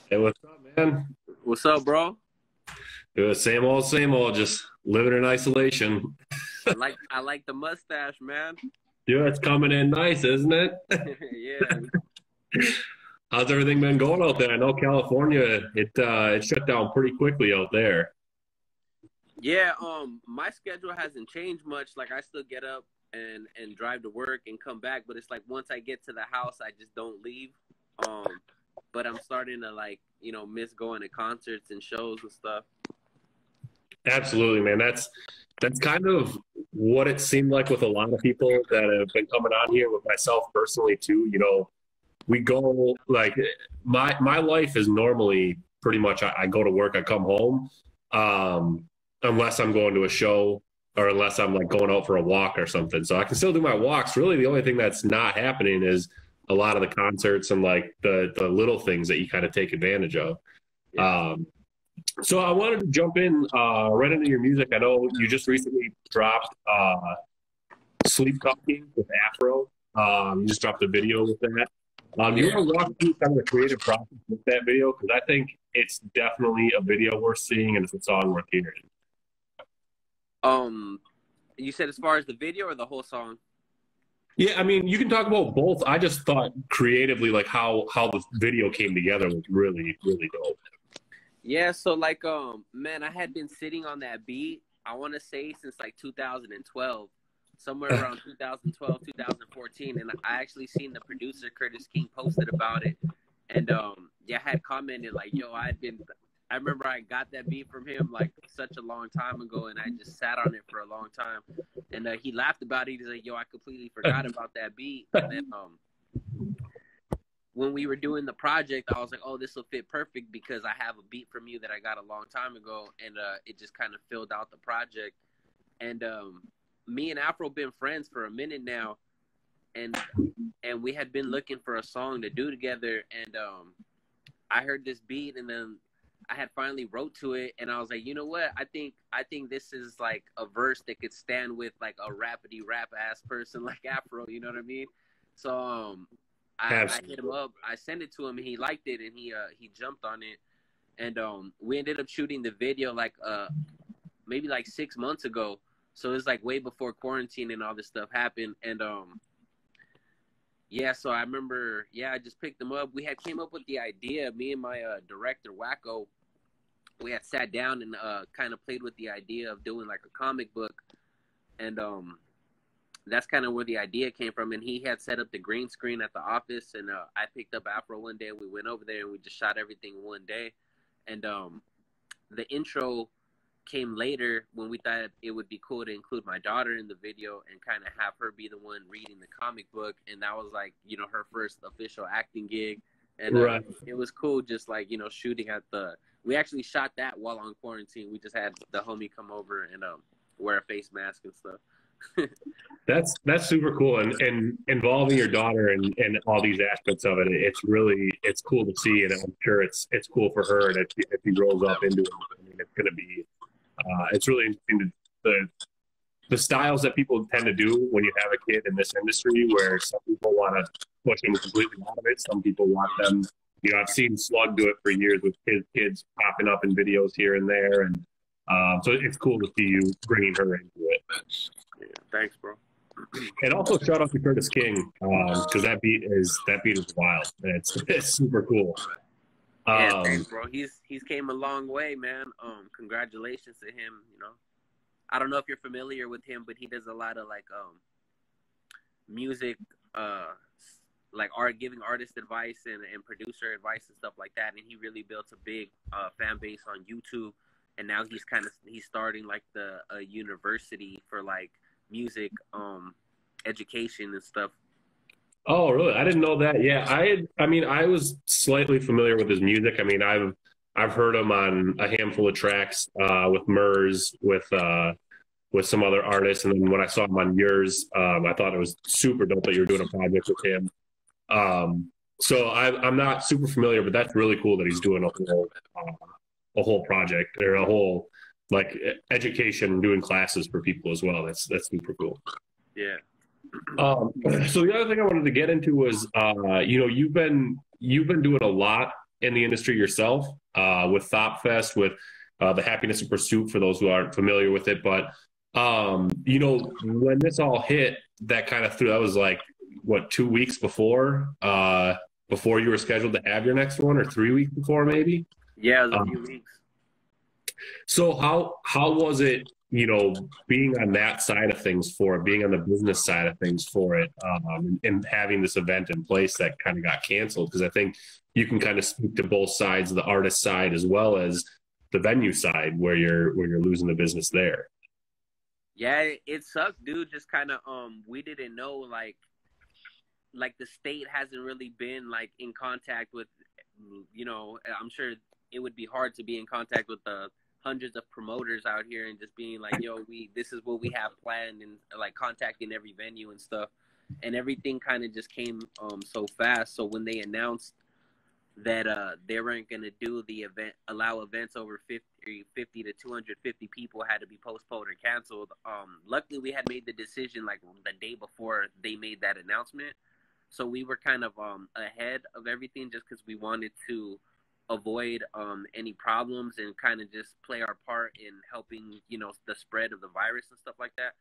Hey, what's up, man? What's up, bro? Same old, just living in isolation. I like the mustache, man. Dude, it's coming in nice, isn't it? Yeah. How's everything been going out there? I know California, it shut down pretty quickly out there. Yeah, my schedule hasn't changed much. Like I still get up and drive to work and come back, but it's like once I get to the house, I just don't leave. Um, but I'm starting to miss going to concerts and shows and stuff. Absolutely, man. That's kind of what it seemed like with a lot of people that have been coming on here, with myself personally too. We go like my life is normally pretty much I go to work, I come home, um, unless I'm going to a show or unless I'm like going out for a walk or something. So I can still do my walks. Really, the only thing that's not happening is a lot of the concerts and like the little things that you kind of take advantage of. Yeah. So I wanted to jump in right into your music. I know you just recently dropped Sleep Talking with Afro. You just dropped a video with that. You Yeah. want to walk through kind of the creative process with that video? Because I think it's definitely a video worth seeing and it's a song worth hearing. Um, you said as far as the video or the whole song? Yeah, I mean, you can talk about both. I just thought creatively, like how the video came together was really, really dope. Yeah, so man, I had been sitting on that beat, I want to say since like 2012, somewhere around 2012, 2014, and I actually seen the producer Curtis King posted about it, and yeah, I had commented like, "Yo, I remember I got that beat from him like such a long time ago, and I just sat on it for a long time," and he laughed about it. He's like, "Yo, I completely forgot about that beat," and then when we were doing the project, I was like, "Oh, this will fit perfect because I have a beat from you that I got a long time ago," and it just kind of filled out the project. And me and Afro been friends for a minute now, and we had been looking for a song to do together. And I heard this beat, and then I had finally wrote to it, and I was like, you know what? I think this is like a verse that could stand with like a rapidy rap ass person like Afro. You know what I mean? So I hit him Absolutely. up. I sent it to him, and he liked it, and he jumped on it. And we ended up shooting the video like maybe like 6 months ago. So it's like way before quarantine and all this stuff happened. And yeah, so I remember, yeah, I just picked him up. We had came up with the idea. Me and my director Wacko, we had sat down and kind of played with the idea of doing like a comic book. And that's kind of where the idea came from. And he had set up the green screen at the office, and I picked up Afro one day, and we went over there and we just shot everything one day. And the intro came later when we thought it would be cool to include my daughter in the video and kind of have her be the one reading the comic book. And that was like, her first official acting gig. And Right. it was cool just like, shooting at we actually shot that while on quarantine. We just had the homie come over and wear a face mask and stuff. That's super cool, and involving your daughter and all these aspects of it, it's cool to see, and I'm sure it's cool for her, and if he grows up into it, I mean, it's gonna be it's really interesting the styles that people tend to do when you have a kid in this industry, where some people want to push them completely out of it, some people want them. I've seen Slug do it for years with his kids popping up in videos here and there, and so it's cool to see you bringing her into it. Yeah, thanks, bro. And also shout out to Curtis King, because that beat is wild. It's super cool. Yeah, Um, thanks, bro. He's came a long way, man. Congratulations to him. I don't know if you're familiar with him, but he does a lot of like music, like art, giving artist advice and producer advice and stuff like that. And he really built a big fan base on YouTube. And now he's starting like a university for like music education and stuff. oh, really? I didn't know that. Yeah, I mean, I was slightly familiar with his music. I mean, I've heard him on a handful of tracks with Murs, with some other artists, and then when I saw him on yours, I thought it was super dope that you were doing a project with him. So I'm not super familiar, but that's really cool that he's doing a whole project or a whole like education, doing classes for people as well. That's super cool. Yeah. So the other thing I wanted to get into was, you've been doing a lot in the industry yourself, with ThopFest, with the Happiness in Pursuit, for those who aren't familiar with it. But, you know, when this all hit, that kind of threw, that was like, what, 2 weeks before you were scheduled to have your next one, or 3 weeks before, maybe? Yeah, it was a few Um, weeks. so how was it, you know, being on that side of things for it, being on the business side of things for it, and having this event in place that kind of got canceled? Because I think you can kind of speak to both sides, the artist side as well as the venue side, where you're losing the business there. Yeah, it sucked, dude. Just kind of we didn't know like the state hasn't really been like in contact with, you know, I'm sure it would be hard to be in contact with the hundreds of promoters out here and just being like, yo, this is what we have planned, and like contacting every venue and stuff. And everything kind of just came so fast. So when they announced that they weren't going to do the event, allow events over 50 to 250 people had to be postponed or canceled. Luckily we had made the decision like the day before they made that announcement. So we were kind of ahead of everything, just because we wanted to avoid any problems and kind of just play our part in helping, you know, the spread of the virus and stuff like that.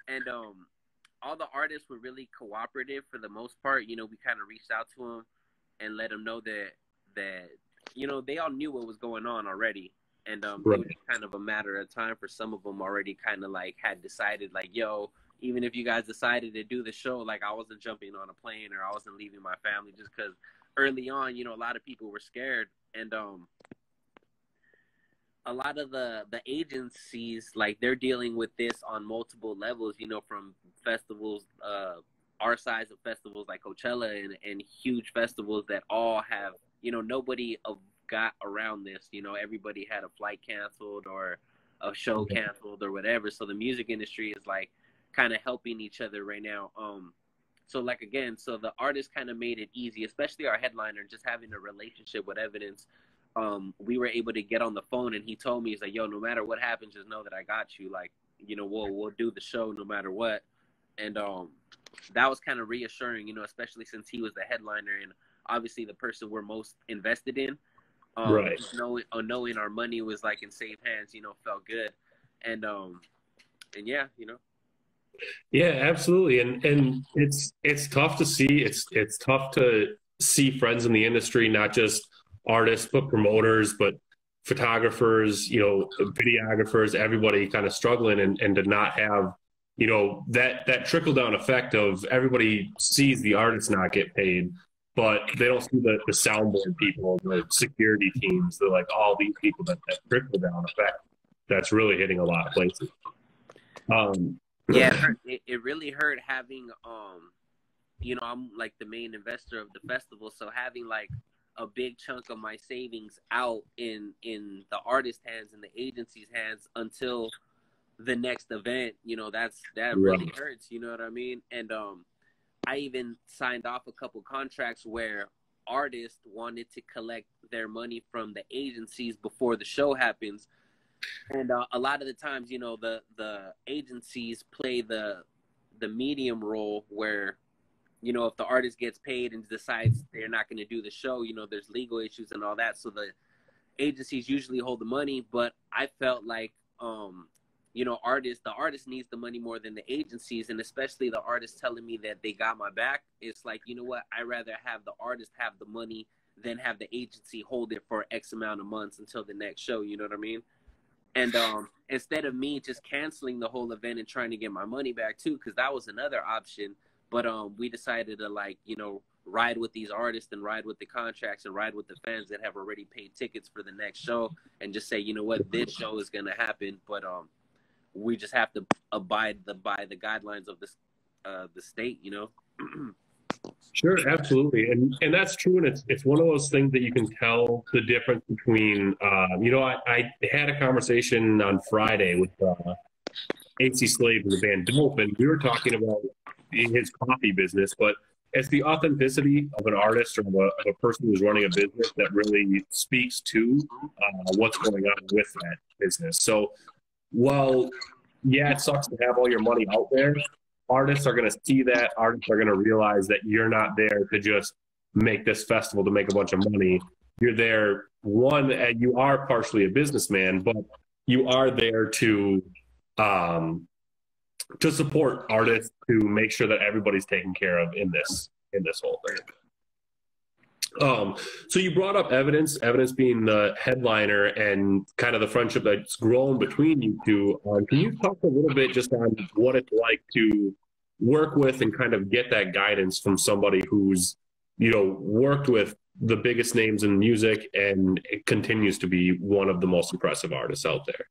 And all the artists were really cooperative for the most part. You know, we kind of reached out to them and let them know that you know, they all knew what was going on already. And Right. it was kind of a matter of time for some of them already kind of like had decided like, yo, even if you guys decided to do the show, like I wasn't jumping on a plane or I wasn't leaving my family, just because early on, you know, a lot of people were scared. And a lot of the agencies, like they're dealing with this on multiple levels, you know, from festivals, our size of festivals like Coachella, and huge festivals that all have, you know, nobody got around this. You know, everybody had a flight canceled or a show canceled or whatever. So the music industry is like kind of helping each other right now. So like again, so the artists kind of made it easy, especially our headliner, just having a relationship with Evidence. We were able to get on the phone, and he told me, he's like, yo, no matter what happens, just know that I got you. Like, you know, we'll do the show no matter what. And that was kind of reassuring, you know, especially since he was the headliner and obviously the person we're most invested in. Right. Knowing our money was like in safe hands, you know, felt good. And yeah, you know. Yeah, absolutely. And it's tough to see. It's tough to see friends in the industry, not just artists, but promoters, but photographers, you know, videographers, everybody kind of struggling, and to not have, you know, that trickle down effect of everybody sees the artists not get paid, but they don't see the soundboard people, the security teams, like all these people, that trickle down effect that's really hitting a lot of places. Yeah, it really hurt having you know, I'm like the main investor of the festival, so having like a big chunk of my savings out in the artist hands and the agency's hands until the next event, you know, that really Right. hurts, you know what I mean? And I even signed off a couple contracts where artists wanted to collect their money from the agencies before the show happens. And a lot of the times, you know, the agencies play the medium role where, you know, if the artist gets paid and decides they're not going to do the show, you know, there's legal issues and all that. So the agencies usually hold the money. But I felt like, you know, the artist needs the money more than the agencies. And especially the artist telling me that they got my back. It's like, you know what? I'd rather have the artist have the money than have the agency hold it for X amount of months until the next show. You know what I mean? And instead of me just canceling the whole event and trying to get my money back too, because that was another option. But we decided to, like, you know, ride with these artists and ride with the contracts and ride with the fans that have already paid tickets for the next show, and just say, you know what, this show is gonna happen, but we just have to abide by the guidelines of this the state, you know. Sure, absolutely, and that's true, and it's one of those things that you can tell the difference between. You know, I had a conversation on Friday with AC Slade with the band Dope, and we were talking about his coffee business, but it's the authenticity of an artist or of a person who's running a business that really speaks to what's going on with that business. So, while yeah, it sucks to have all your money out there, artists are going to see that. Artists are going to realize that you're not there to just make this festival to make a bunch of money. you're there, one, and you are partially a businessman, but you are there to support artists, to make sure that everybody's taken care of in this whole thing. So you brought up Evidence being the headliner and kind of the friendship that's grown between you two. Can you talk a little bit just on what it's like to work with and kind of get that guidance from somebody who's, worked with the biggest names in music and it continues to be one of the most impressive artists out there?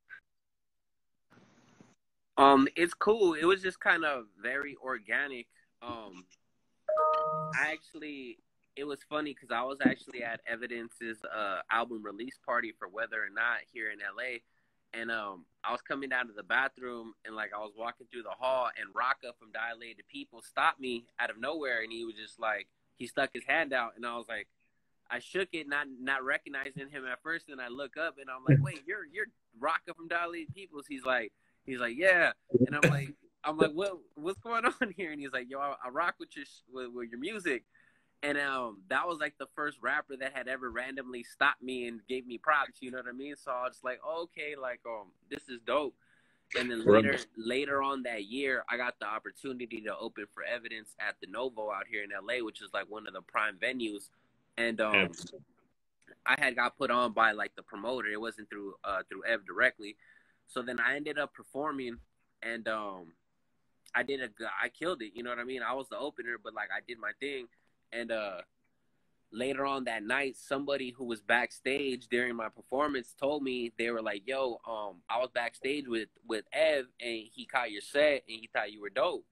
It's cool. It was just kind of very organic. It was funny because I was actually at Evidence's album release party for Whether or Not here in LA, and I was coming down to the bathroom and like I was walking through the hall and Rocka from Dilated People stopped me out of nowhere and he was just like, he stuck his hand out and I was like, I shook it, not recognizing him at first, and I look up and I'm like, wait, you're Rocka from Dilated People? He's like, yeah, and I'm like, what's going on here? And he's like, yo, I rock with your music. And that was like the first rapper that had ever randomly stopped me and gave me props, you know what I mean? So I was like, okay, like this is dope. And then later on that year, I got the opportunity to open for Evidence at the Novo out here in LA, which is like one of the prime venues. And I had got put on by like the promoter. It wasn't through Ev directly. So then I ended up performing, and I killed it, you know what I mean? I was the opener, but like I did my thing. And later on that night, somebody who was backstage during my performance told me, they were like, yo, I was backstage with Ev and he caught your set and he thought you were dope.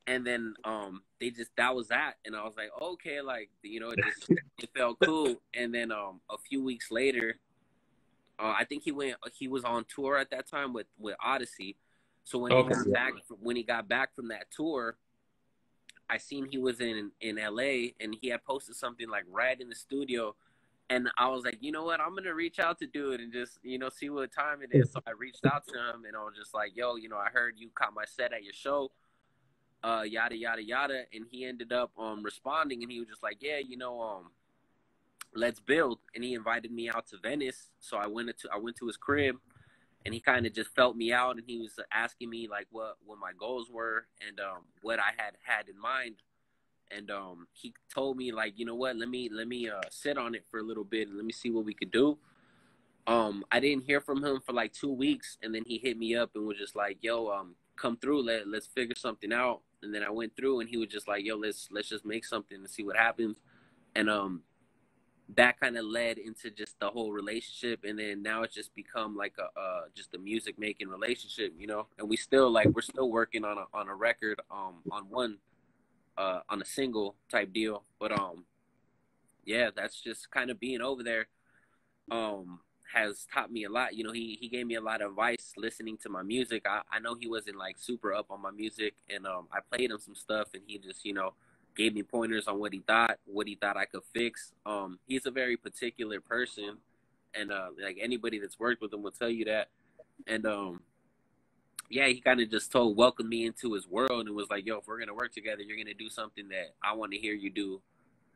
And then that was that. And I was like, okay, like, it felt cool. And then a few weeks later, I think he was on tour at that time with Odyssey. So when he got back from that tour, I seen he was in LA and he had posted something like right in the studio. And I was like, you know what? I'm going to reach out to dude and just, see what time it is. So I reached out to him and I was just like, yo, I heard you caught my set at your show, yada, yada, yada. And he ended up responding and he was just like, yeah, let's build. And he invited me out to Venice. So I went to his crib and he kind of just felt me out and he was asking me like what my goals were and what I had in mind. And he told me like, you know what, let me sit on it for a little bit and let me see what we could do. I didn't hear from him for like 2 weeks and then he hit me up and was just like, yo, come through, let's figure something out. And then I went through and he was just like, yo, let's just make something and see what happens. And that kind of led into just the whole relationship, and then now it's just become like just a music making relationship, and we're still working on a record on a single type deal, but yeah, that's just kind of being over there has taught me a lot. He gave me a lot of advice listening to my music. I know he wasn't like super up on my music, and I played him some stuff and he just gave me pointers on what he thought I could fix. He's a very particular person, and like anybody that's worked with him will tell you that. And yeah, he kind of just welcomed me into his world and was like, yo, if we're gonna work together, you're gonna do something that I want to hear you do.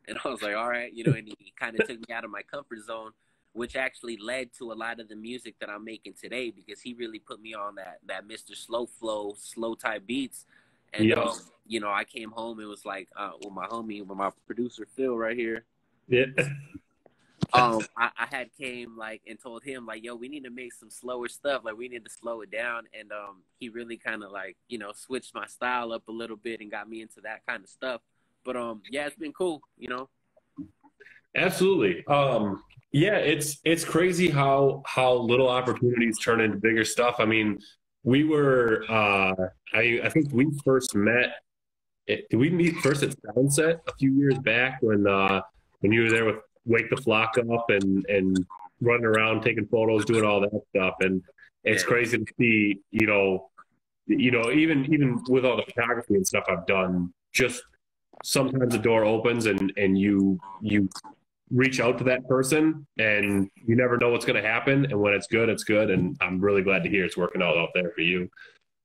And I was like, all right, and he kind of took me out of my comfort zone, which actually led to a lot of the music that I'm making today, because he really put me on that Mr. Slow Flow, slow type beats. And yes. I came home and was like, with my producer Phil right here. Yeah. I had came like and told him like, yo, we need to make some slower stuff. Like we need to slow it down. And he really kind of like, switched my style up a little bit and got me into that kind of stuff. But yeah, it's been cool, Absolutely. Yeah, it's crazy how little opportunities turn into bigger stuff. I mean, we were I think we first met. Did we meet first at Soundset a few years back when you were there with Wake the Flock Up and running around taking photos, doing all that stuff? And it's crazy to see, even with all the photography and stuff I've done, just sometimes the door opens and you reach out to that person and you never know what's going to happen. And when it's good, it's good. And I'm really glad to hear it's working out there for you.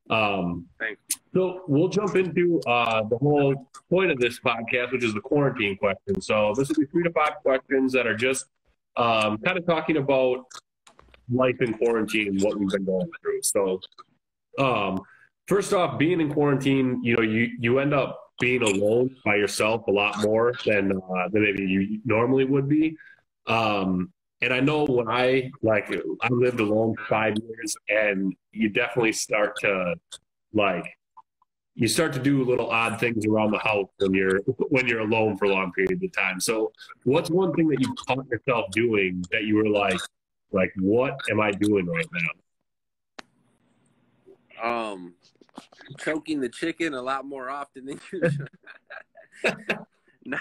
Thanks. So we'll jump into the whole point of this podcast, which is the quarantine question. So this will be 3 to 5 questions that are just kind of talking about life in quarantine and what we've been going through. So, um, first off, being in quarantine, you end up being alone by yourself a lot more than maybe you normally would be. And I know when I lived alone for 5 years, and you definitely like start to do little odd things around the house when you're alone for long periods of time. So, what's one thing that you caught yourself doing that you were like, what am I doing right now? Choking the chicken a lot more often than usual. Nah,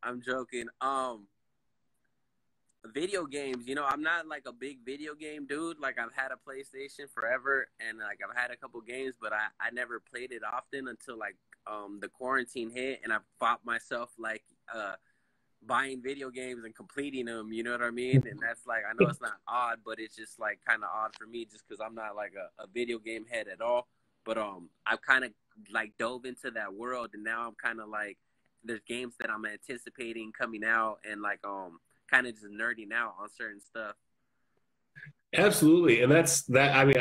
I'm joking. Video games, I'm not like a big video game dude. Like, I've had a PlayStation forever, and like I've had a couple games, but I never played it often until like the quarantine hit, and I fought myself like buying video games and completing them, you know what I mean? And that's like, I know it's not odd, but it's just like kind of odd for me just because I'm not like a video game head at all. But I've kind of like dove into that world, and now I'm kind of like, there's games that I'm anticipating coming out, and like kind of just nerding out on certain stuff. Absolutely. And that's that. I mean,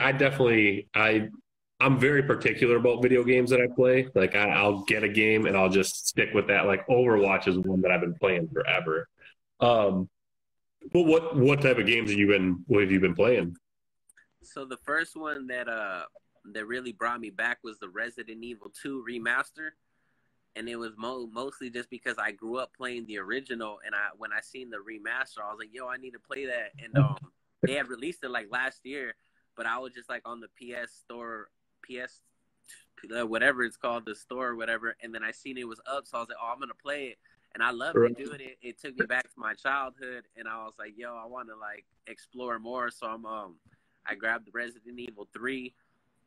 I'm very particular about video games that I play. Like, I'll get a game and I'll just stick with that. Like, Overwatch is one that I've been playing forever. Um, but what type of games what have you been playing? So the first one that really brought me back was the Resident Evil 2 remaster. And it was mostly just because I grew up playing the original, and when I seen the remaster, I was like, "Yo, I need to play that." And they had released it like last year, but I was just like on the PS store, PS whatever it's called, the store or whatever. And then I seen it was up, so I was like, "Oh, I'm gonna play it." And I loved it, dude. It took me back to my childhood, and I was like, "Yo, I want to like explore more." So I grabbed the Resident Evil 3.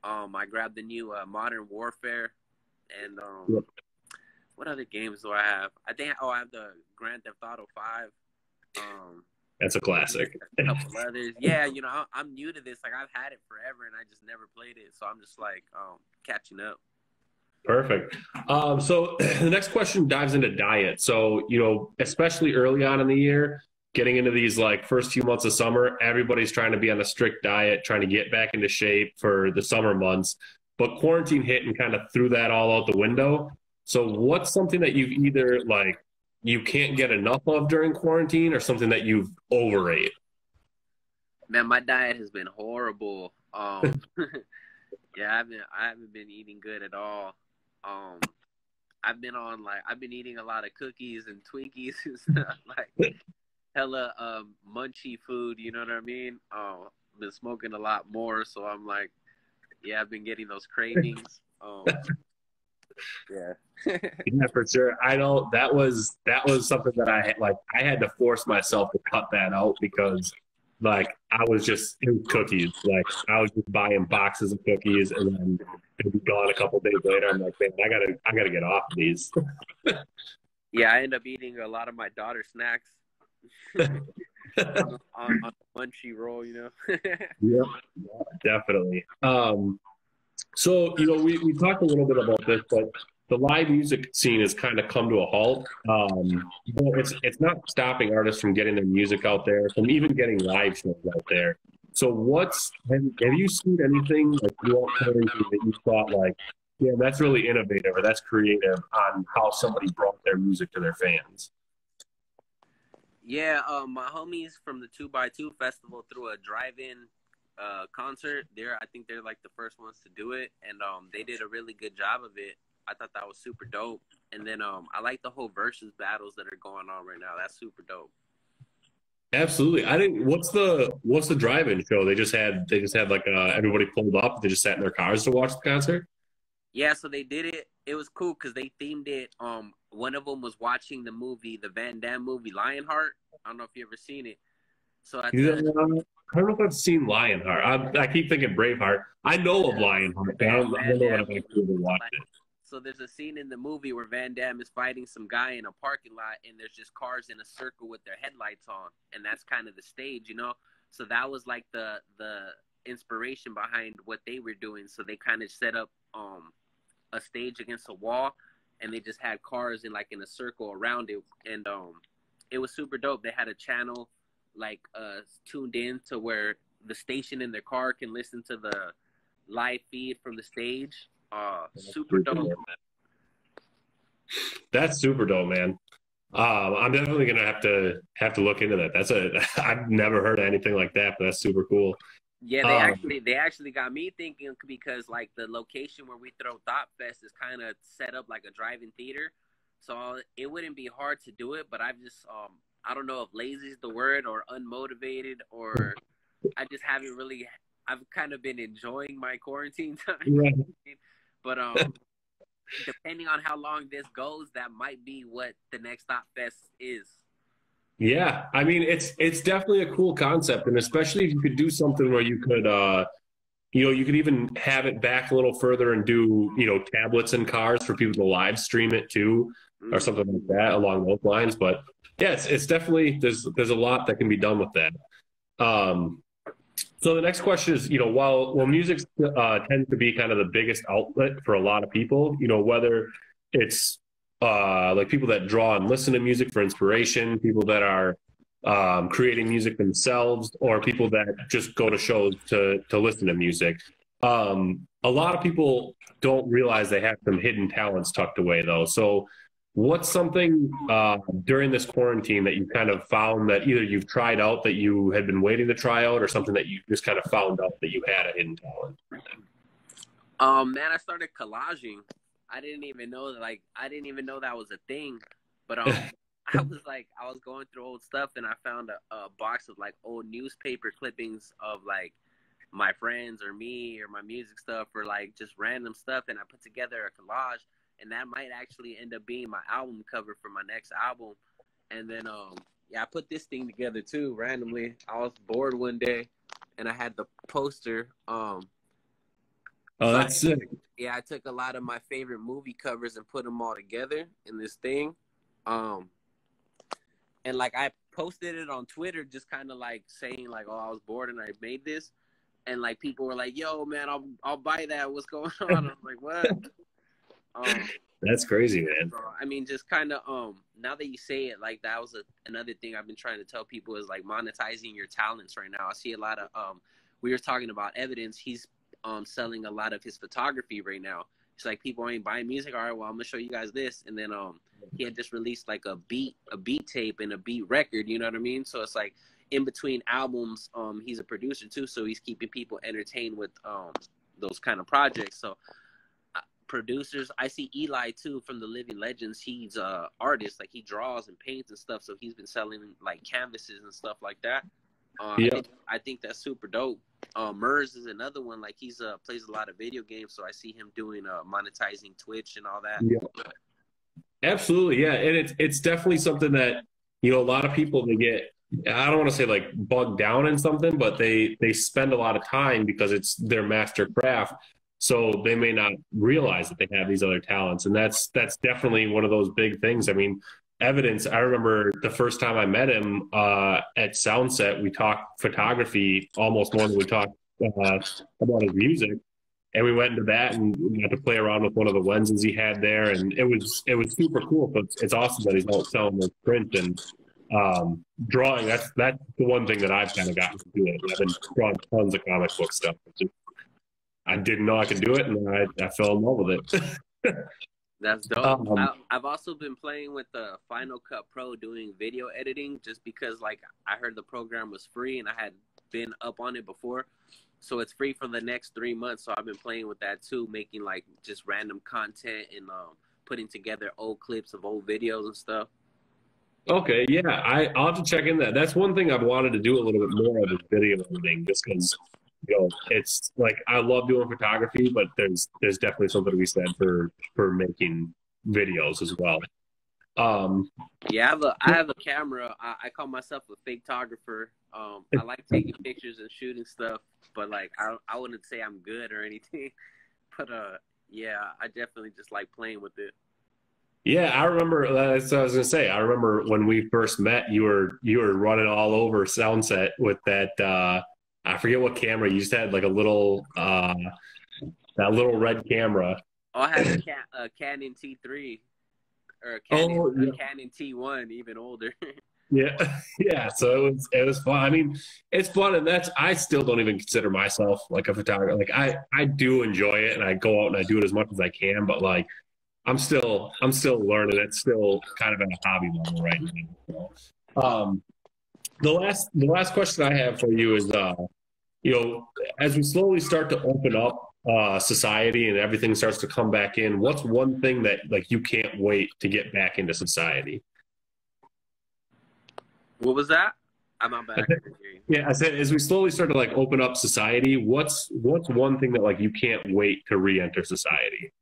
I grabbed the new Modern Warfare, and what other games do I have? I have the Grand Theft Auto 5. That's a classic. A couple others. Yeah, I'm new to this. Like, I've had it forever, and I just never played it. So I'm just like catching up. Perfect. So the next question dives into diet. So, especially early on in the year, getting into these like first few months of summer, everybody's trying to be on a strict diet, trying to get back into shape for the summer months. But quarantine hit and kind of threw that all out the window. So what's something that you've either like you can't get enough of during quarantine, or something that you've overate? Man, my diet has been horrible. Yeah, I haven't been eating good at all. I've been eating a lot of cookies and Twinkies and stuff, like hella munchy food, you know what I mean? I've been smoking a lot more, so I'm like, yeah, I've been getting those cravings. Yeah. Yeah, for sure. I know that was something that I had to force myself to cut that out, because like I was just in cookies. Like, I was just buying boxes of cookies, and then it'd be gone a couple days later. I'm like, man, I gotta get off of these. Yeah, I end up eating a lot of my daughter's snacks on a munchy roll, Yeah, definitely. So, we talked a little bit about this, but the live music scene has kind of come to a halt. It's not stopping artists from getting their music out there, from even getting live shows out there. So, have you seen anything like throughout quarantine that you thought like, yeah, that's really innovative, or that's creative on how somebody brought their music to their fans? Yeah, my homies from the 2x2 festival threw a drive-in concert. I think they're like the first ones to do it, and they did a really good job of it. I thought that was super dope. And then I like the whole versus battles that are going on right now. That's super dope. Absolutely. I didn't. What's the drive-in show? They just had like everybody pulled up. They just sat in their cars to watch the concert. Yeah, so they did it. It was cool because they themed it. One of them was watching the Van Damme movie Lionheart. I don't know if you ever seen it. So I don't know if I've seen Lionheart. I keep thinking Braveheart. I know of Lionheart, but I don't know if I've actually watched it. So there's a scene in the movie where Van Damme is fighting some guy in a parking lot, and there's just cars in a circle with their headlights on, and that's kind of the stage, So that was like the inspiration behind what they were doing. So they kind of set up a stage against a wall, and they just had cars in a circle around it, and it was super dope. They had a channel like tuned in to where the station in their car can listen to the live feed from the stage. Super dope. That's super dope, man. I'm definitely gonna have to look into that. I've never heard of anything like that, but that's super cool. Yeah, they actually got me thinking because like the location where we throw Thought Fest is kind of set up like a drive-in theater, so it wouldn't be hard to do it. But I've just I don't know if lazy is the word or unmotivated or I just haven't really. I've kind of been enjoying my quarantine time, Right. but depending on how long this goes, that might be what the next Thought Fest is. Yeah, I mean it's definitely a cool concept, and especially if you could do something where you could you could even have it back a little further and do tablets and cars for people to live stream it too, or something like that along those lines. But yeah, it's definitely there's a lot that can be done with that. So the next question is, while music tends to be kind of the biggest outlet for a lot of people, whether it's like people that draw and listen to music for inspiration, people that are creating music themselves, or people that just go to shows to listen to music. A lot of people don't realize they have some hidden talents tucked away, though. So what's something during this quarantine that you kind of found that either you've tried out that you had been waiting to try out, or something that you just kind of found out that you had a hidden talent? Man, I started collaging. I didn't even know that was a thing. But I was going through old stuff and I found a box of like old newspaper clippings of like my friends or me or my music stuff or like just random stuff, and I put together a collage. And that might actually end up being my album cover for my next album. And then, I put this thing together too, randomly. I was bored one day, and I had the poster. That's sick. I took a lot of my favorite movie covers and put them all together in this thing. And like I posted it on Twitter, just kind of like saying like, "Oh, I was bored and I made this," and like people were like, "Yo, man, I'll buy that. What's going on?" I was like, "What?" That's crazy, man. I mean, just kind of now that you say it, like that was another thing I've been trying to tell people is like monetizing your talents right now. I see a lot of we were talking about Evidence. He's selling a lot of his photography right now. It's like people ain't buying music. All right, well, I'm gonna show you guys this, and then he had just released like a beat tape and a beat record. You know what I mean? So it's like in between albums, he's a producer too, so he's keeping people entertained with those kind of projects. So producers, I see Eli too from the Living Legends. He's a artist, like he draws and paints and stuff. So he's been selling like canvases and stuff like that. I think that's super dope. Mers is another one. Like he's plays a lot of video games, so I see him doing monetizing Twitch and all that. Yeah. Absolutely, yeah, and it's definitely something that a lot of people, they get, I don't want to say like bogged down in something, but they spend a lot of time because it's their master craft. So they may not realize that they have these other talents, and that's definitely one of those big things. I mean, Evidence, I remember the first time I met him at Soundset, we talked photography almost more than we talked about his music. And we went into that and we got to play around with one of the lenses he had there, and it was super cool. So it's awesome that he's out selling those prints and drawing. That's the one thing that I've kind of gotten to do. I've been drawing tons of comic book stuff. I didn't know I could do it, and I fell in love with it. That's dope. I've also been playing with the Final Cut Pro doing video editing just because like I heard the program was free and I had been up on it before. So it's free for the next 3 months. So I've been playing with that too, making like just random content and putting together old clips of old videos and stuff. Okay, yeah, I'll have to check in that. That's one thing I've wanted to do a little bit more of is video editing, just because it's like I love doing photography, but there's definitely something to be said for making videos as well. Yeah, I have a camera. I call myself a fake photographer. I like taking pictures and shooting stuff, but like I wouldn't say I'm good or anything. But yeah, I definitely just like playing with it. Yeah, I remember. That's what I was gonna say. I remember when we first met. You were running all over Soundset with that. I forget what camera you just had, like a little that little red camera. Oh, I had a Canon T3 or a Canon T1, even older. Yeah, yeah. So it was fun. I mean, it's fun, and I still don't even consider myself like a photographer. Like I do enjoy it, and I go out and I do it as much as I can. But like I'm still learning. It's still kind of at a hobby level right now. So, the last question I have for you is, as we slowly start to open up society and everything starts to come back in, what's one thing that like you can't wait to get back into society? What was that? I'm not back. Yeah, I said as we slowly start to like open up society, what's one thing that like you can't wait to re-enter society?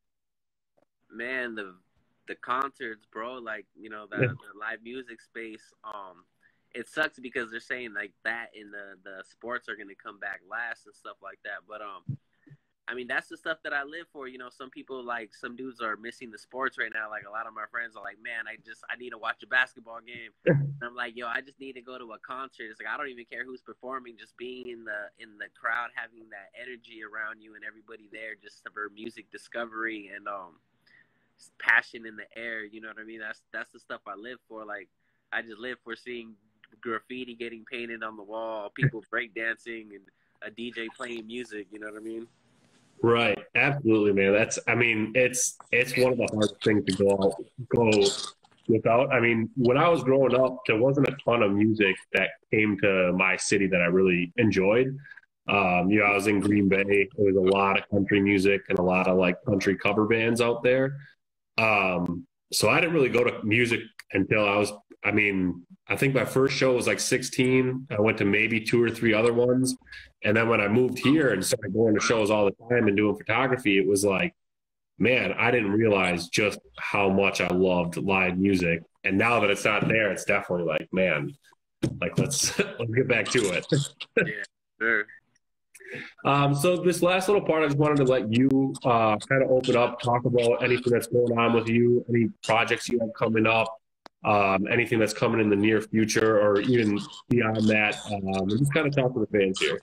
Man, the concerts, bro, like, the live music space, it sucks because they're saying like that and the sports are gonna come back last and stuff like that. But I mean, that's the stuff that I live for. Some people, like, some dudes are missing the sports right now. Like, a lot of my friends are like, man, I need to watch a basketball game. And I'm like, yo, I just need to go to a concert. It's like, I don't even care who's performing. Just being in the crowd, having that energy around you and everybody there, just for music discovery and passion in the air. You know what I mean? That's the stuff I live for. Like, I just live for seeing graffiti getting painted on the wall, people breakdancing, and a DJ playing music. You know what I mean? Right, absolutely, man. I mean, it's one of the hardest things to go without. I mean, when I was growing up, there wasn't a ton of music that came to my city that I really enjoyed. I was in Green Bay. There was a lot of country music and a lot of like country cover bands out there. So I didn't really go to music until I mean, I think my first show was like 16. I went to maybe two or three other ones. And then when I moved here and started going to shows all the time and doing photography, it was like, man, I didn't realize just how much I loved live music. And now that it's not there, it's definitely like, man, like let's get back to it. Yeah, sure. So this last little part, I just wanted to let you kind of open up, talk about anything that's going on with you, any projects you have coming up, anything that's coming in the near future, or even beyond that. And just kind of talk to the fans here.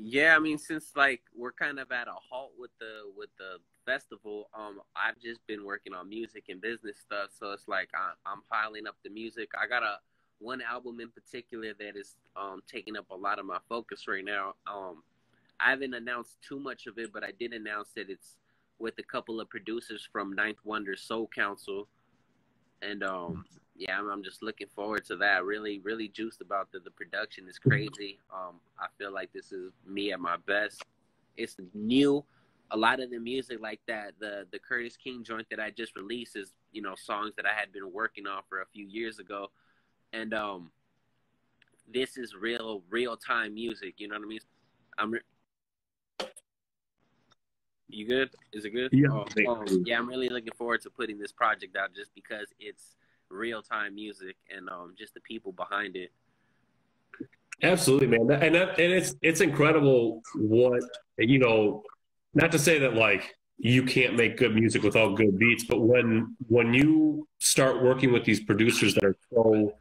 Yeah, I mean, since like we're kind of at a halt with the festival, I've just been working on music and business stuff. So it's like I'm piling up the music. I got one album in particular that is taking up a lot of my focus right now. I haven't announced too much of it, but I did announce that it's with a couple of producers from Ninth Wonder Soul Council, and yeah, I'm just looking forward to that. Really, really juiced about the production is crazy. I feel like this is me at my best. It's new. A lot of the music like that, the Curtis King joint that I just released is, songs that I had been working on for a few years ago. And this is real time music. You know what I mean? You good? Is it good? Yeah. Yeah, I'm really looking forward to putting this project out just because it's real time music and just the people behind it. Absolutely, man. And it's incredible what, not to say that like you can't make good music without good beats, but when you start working with these producers that are so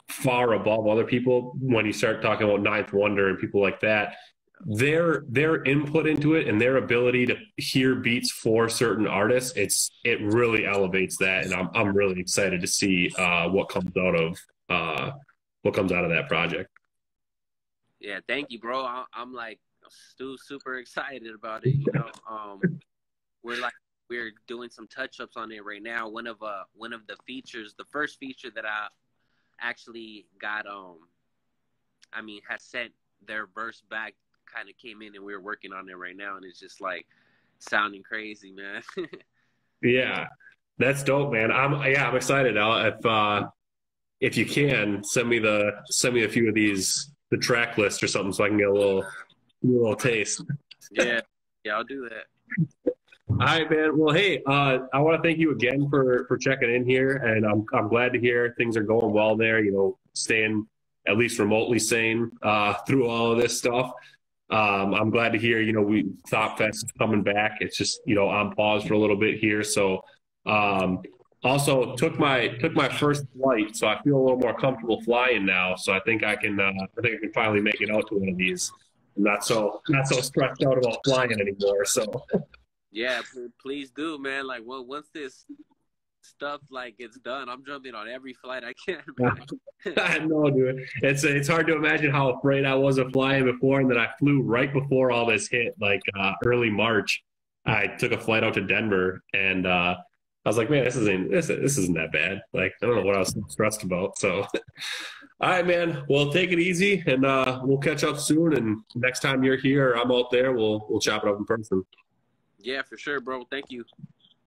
far above other people, when you start talking about Ninth Wonder and people like that, their input into it and their ability to hear beats for certain artists, it really elevates that, and I'm really excited to see what comes out of that project. Yeah, thank you, bro. I'm like super excited about it. We're doing some touch ups on it right now. One of the features, the first feature that I actually got, has sent their verse back, kind of came in, and we're working on it right now, and it's just like sounding crazy, man. Yeah, that's dope, man. I'm excited. If you can send me a few of these, the track list or something, so I can get a little taste. Yeah, I'll do that. All right, man. Well, hey, I want to thank you again for checking in here, and I'm glad to hear things are going well there. Staying at least remotely sane through all of this stuff. I'm glad to hear, we Thought Fest is coming back. It's just, on pause for a little bit here. So, also took my first flight, so I feel a little more comfortable flying now. So I think I can finally make it out to one of these. I'm not so stressed out about flying anymore. So, yeah, please do, man. Like, well, once this stuff like it's done, I'm jumping on every flight I can, man. I know, dude. It's hard to imagine how afraid I was of flying before, and then I flew right before all this hit, like early March. I took a flight out to Denver, and I was like, man, this isn't that bad. Like, I don't know what I was so stressed about. So, all right, man. Well, take it easy, and we'll catch up soon. And next time you're here, or I'm out there, we'll chop it up in person. Yeah, for sure, bro. Thank you.